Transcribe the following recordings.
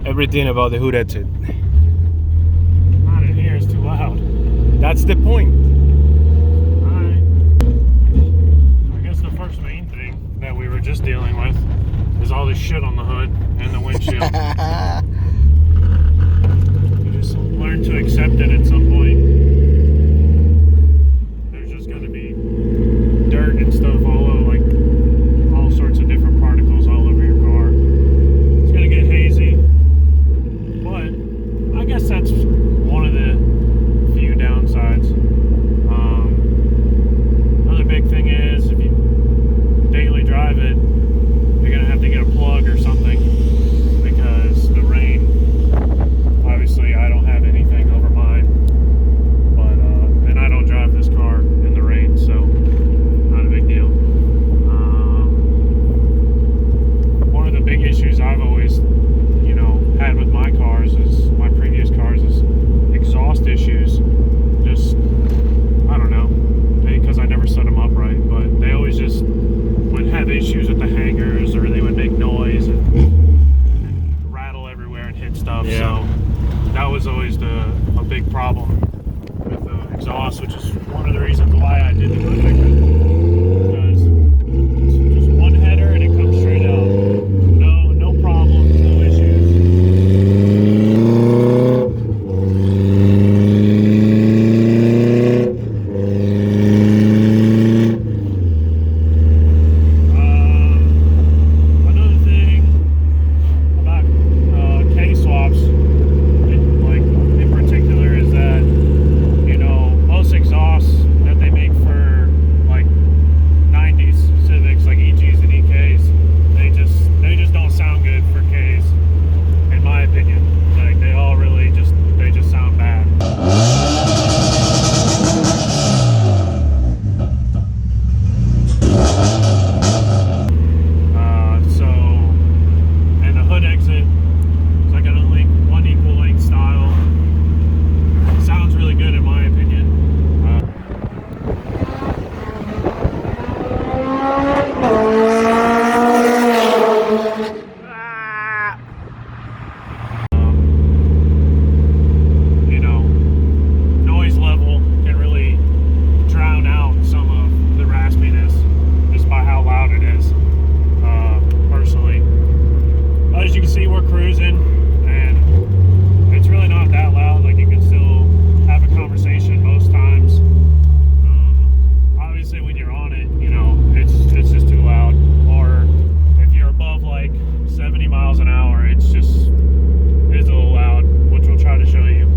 everything about the Hood Exit. Not in here, it's too loud. That's the point. Alright. I guess the first main thing that we were just dealing with is all this shit on the hood and the windshield. You just learn to accept it at some point. There's just going to be dirt and stuff all over, like all sorts of different particles all over your car. It's going to get hazy. But I guess that's one of the few downsides. Another big thing is if you daily drive it, you're going to have to get a plug or something because the rain, obviously I don't have anything over mine, but and I don't drive this car in the rain, so not a big deal. One of the big issues I've always, had with my cars is, my previous cars, is exhaust issues. Just, I don't know, maybe because I never set them up right, but they always just would have issues with the hangers, or they would make noise and rattle everywhere and hit stuff. Yeah. So that was always a big problem with the exhaust, which is one of the reasons why I did the Hood Exit, because it's just one header and it comes straight out. No problems, no issues. Another thing about K-swaps, in particular, is that most exhausts that they make for like 90s Civics, like EGs and EKs, they just don't sound good for Ks, in my opinion. Like they all really just sound bad. And the Hood Exit, it's like one equal length style. Sounds really good in my opinion. Noise level can really drown out some of the raspiness just by how loud it is, personally. As you can see, we're cruising, and it's really not that loud. Like, you can still have a conversation most times. Obviously, when you're on it, it's just too loud. Or if you're above like 70 miles an hour, it's a little loud, which we'll try to show you.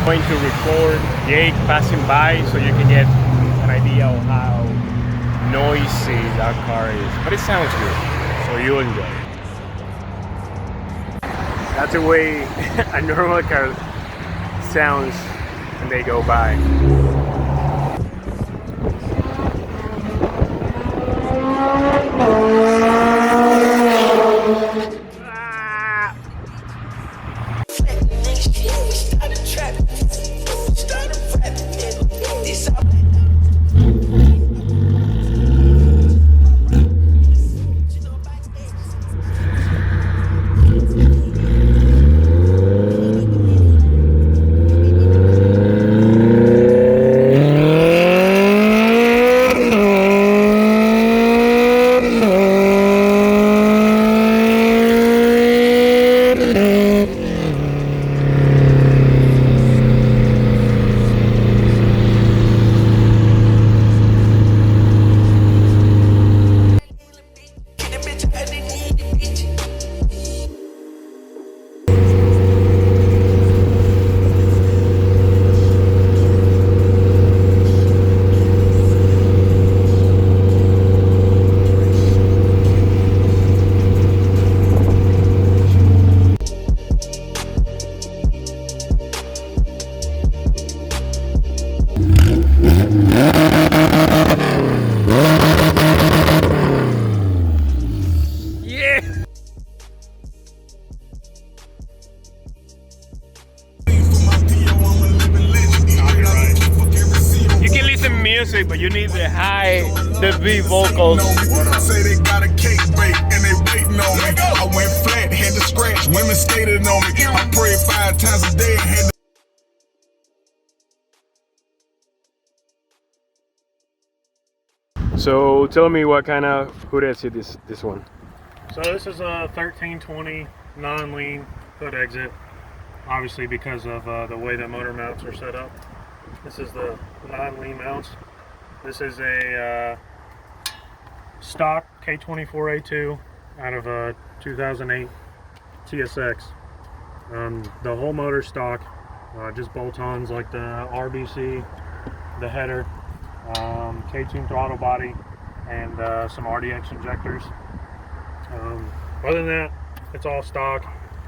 Going to record Jake passing by so you can get an idea of how noisy that car is. But it sounds good, so you'll enjoy it. That's the way a normal car sounds when they go by. the high, the beat vocals. Say they got a cake bake and they waiting on me. I went flat, had to scratch, women skated on me. I prayed 5 times a day and had to. So tell me what kind of hood exit is this one? So this is a 1320 non-lean hood exit, obviously because of the way the motor mounts are set up. This is the non-lean mounts. This is a stock K24 A2 out of a 2008 TSX. The whole motor stock, just bolt-ons like the RBC, the header, K-tune throttle body, and some RDX injectors. Other than that, it's all stock.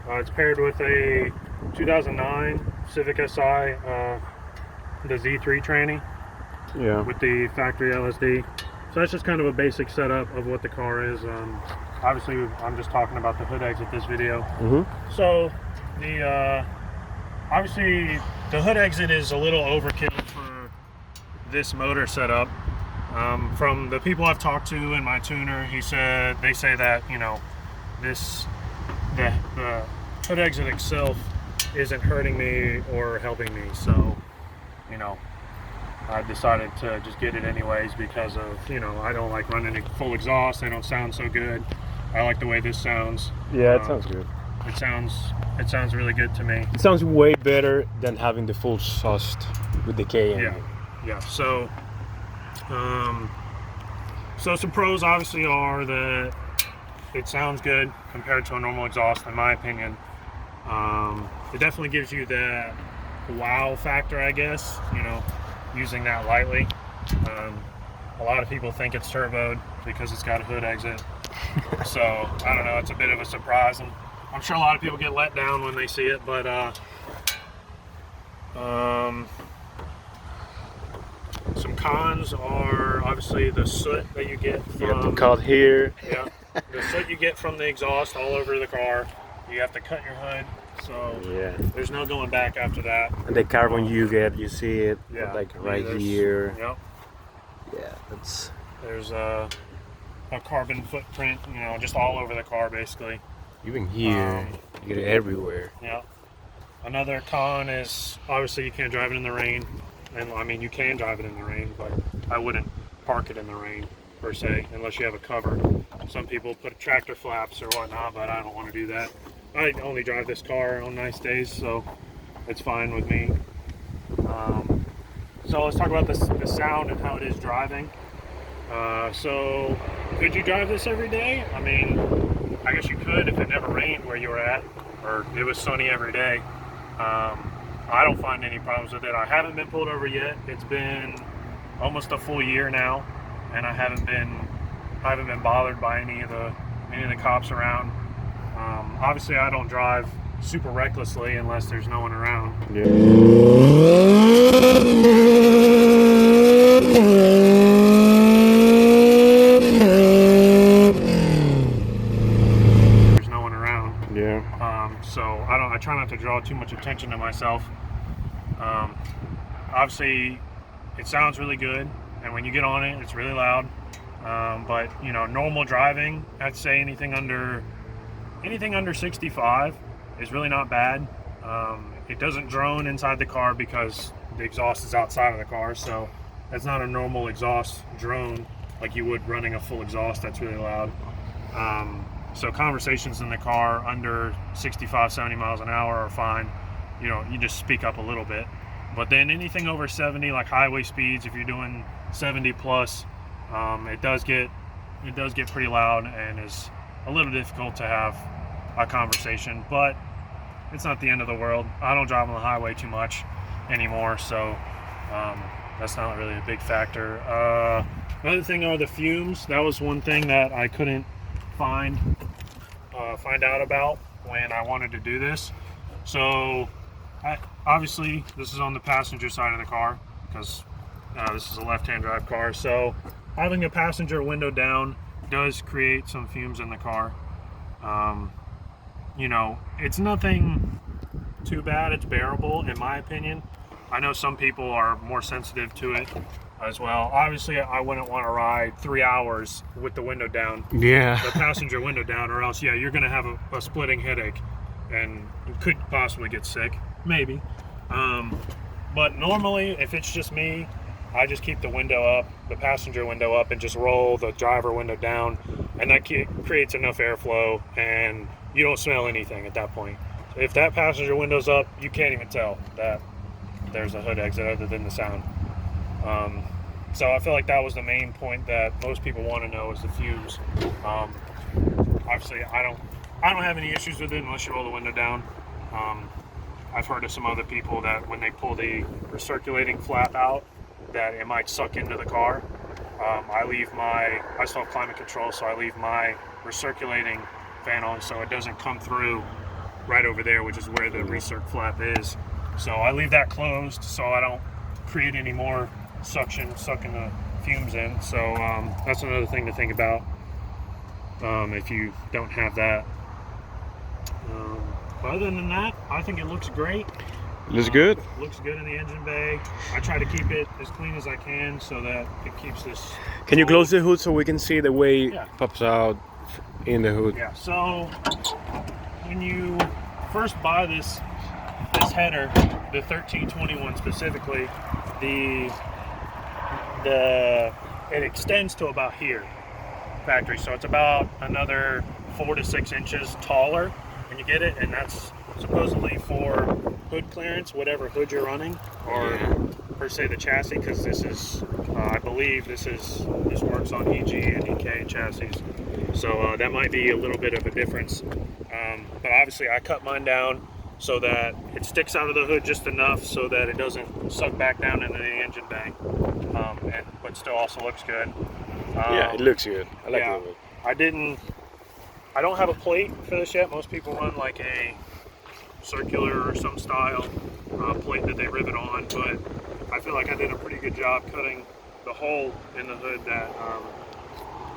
It's paired with a 2009 Civic Si, the Z3 tranny, Yeah. with the factory LSD. So that's just kind of a basic setup of what the car is. Obviously, I'm just talking about the hood exit this video. So the obviously the hood exit is a little overkill for this motor setup. From the people I've talked to and my tuner, they say that, you know, the hood exit itself isn't hurting me or helping me. So, you know, I decided to just get it anyways because of, you know, I don't like running it full exhaust. They don't sound so good. I like the way this sounds. Yeah, it sounds good. It sounds really good to me. It sounds way better than having the full exhaust with the K engine. Yeah. So some pros obviously are that it sounds good compared to a normal exhaust, in my opinion. It definitely gives you that wow factor, I guess, you know, using that lightly. A lot of people think it's turboed because it's got a hood exit. So, I don't know, it's a bit of a surprise. And I'm sure a lot of people get let down when they see it, but some cons are obviously the soot that you get from... You have to cut here. Yeah, the soot you get from the exhaust all over the car. You have to cut your hood, so Yeah. there's no going back after that. And the carbon you get, you see it, Yeah, like right there's- here. Yep. Yeah, that's... There's a carbon footprint, you know, just all over the car basically. Even here, you get it everywhere. Yeah. Another con is obviously you can't drive it in the rain. And I mean, you can drive it in the rain, but I wouldn't park it in the rain per se, unless you have a cover. Some people put tractor flaps or whatnot, but I don't want to do that. I only drive this car on nice days, so it's fine with me. So let's talk about the sound and how it is driving. So could you drive this every day? I mean, I guess you could if it never rained where you were at, or it was sunny every day. I don't find any problems with it. I haven't been pulled over yet. It's been almost a full year now, and I haven't been bothered by any of the cops around. Obviously, I don't drive super recklessly unless there's no one around. Yeah. There's no one around. Yeah. So I try not to draw too much attention to myself. Obviously, it sounds really good, and when you get on it, it's really loud. But you know, normal driving, I'd say anything under 65 is really not bad. It doesn't drone inside the car because the exhaust is outside of the car, so that's not a normal exhaust drone like you would running a full exhaust that's really loud. So conversations in the car under 65, 70 miles an hour are fine. You know, you just speak up a little bit. But then anything over 70, like highway speeds, if you're doing 70 plus, it does get pretty loud and is a little difficult to have a conversation. But it's not the end of the world. I don't drive on the highway too much anymore, so that's not really a big factor. Another thing are the fumes. That was one thing that I couldn't find out about when I wanted to do this. So obviously this is on the passenger side of the car because this is a left-hand drive car, so having a passenger window down does create some fumes in the car. You know, it's nothing too bad. It's bearable in my opinion. I know some people are more sensitive to it. as well. Obviously, I wouldn't want to ride 3 hours with the window down, Yeah. the passenger window down, or else, yeah, you're going to have a splitting headache and you could possibly get sick, maybe. But normally, if it's just me, I just keep the window up, the passenger window up, and just roll the driver window down, and that creates enough airflow, and you don't smell anything at that point. If that passenger window's up, you can't even tell that there's a hood exit other than the sound. So I feel like that was the main point that most people want to know is the fumes. Obviously, I don't have any issues with it unless you roll the window down. I've heard of some other people that when they pull the recirculating flap out, that it might suck into the car. I still have climate control, so I leave my recirculating fan on so it doesn't come through right over there, which is where the recirc flap is. So I leave that closed so I don't create any more sucking the fumes in. So that's another thing to think about if you don't have that. But other than that, I think it looks great. Looks good. Looks good in the engine bay. I try to keep it as clean as I can so that it keeps this. Can you close the hood so we can see the way Yeah. it pops out in the hood? Yeah. So when you first buy this header, the 1321 specifically, it extends to about here, factory. So it's about another 4 to 6 inches taller when you get it, and that's supposedly for hood clearance, whatever hood you're running, or per se the chassis, because this is, I believe this works on EG and EK chassis. So that might be a little bit of a difference. But obviously I cut mine down so that it sticks out of the hood just enough so that it doesn't suck back down into the engine bay, but still also looks good. Yeah, it looks good. I like yeah, it. I don't have a plate for this yet. Most people run like a circular or some style plate that they rivet on, but I feel like I did a pretty good job cutting the hole in the hood that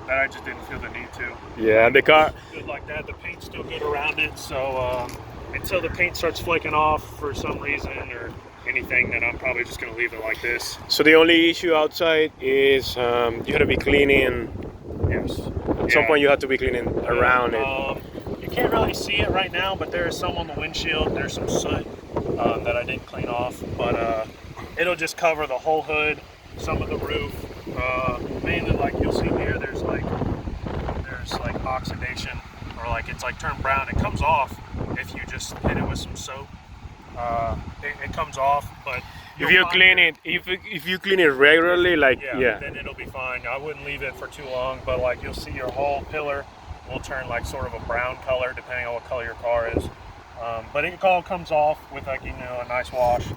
I just didn't feel the need to. Yeah, the car. Good like that. The paint's still good around it, so until the paint starts flaking off for some reason or anything, then I'm probably just going to leave it like this. So the only issue outside is you have to be cleaning. Yes. At some point you have to be cleaning around it. You can't really see it right now, but there is some on the windshield. There's some soot that I didn't clean off, but it'll just cover the whole hood, some of the roof. Mainly, like you'll see here, there's like oxidation, or like it's like turned brown. It comes off if you just hit it with some soap. It comes off, but If you clean it, if you clean it regularly, like then it'll be fine. I wouldn't leave it for too long, but like you'll see your whole pillar will turn like sort of a brown color depending on what color your car is. But it all comes off with like, you know, a nice wash.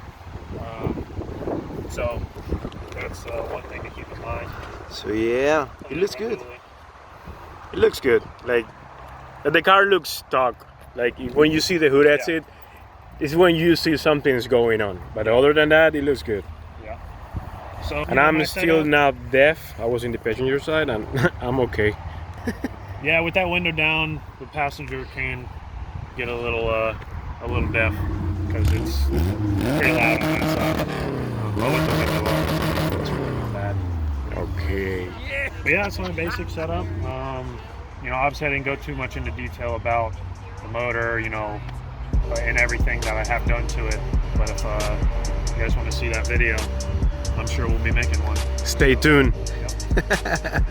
So that's one thing to keep in mind. So yeah, it looks good. It looks good. Like the car looks stock. Like when you see the hood exit, it's when you see something's going on. But other than that, it looks good. Yeah. So and I'm still not deaf. I was in the passenger side, and I'm okay. Yeah, with that window down, the passenger can get a little deaf because it's pretty loud on that side. I'll let the window up. It's really bad. Okay. But yeah, that's my basic setup. You know, obviously I didn't go too much into detail about the motor, you know, and everything that I have done to it. But if you guys want to see that video, I'm sure we'll be making one. Stay tuned. Yep.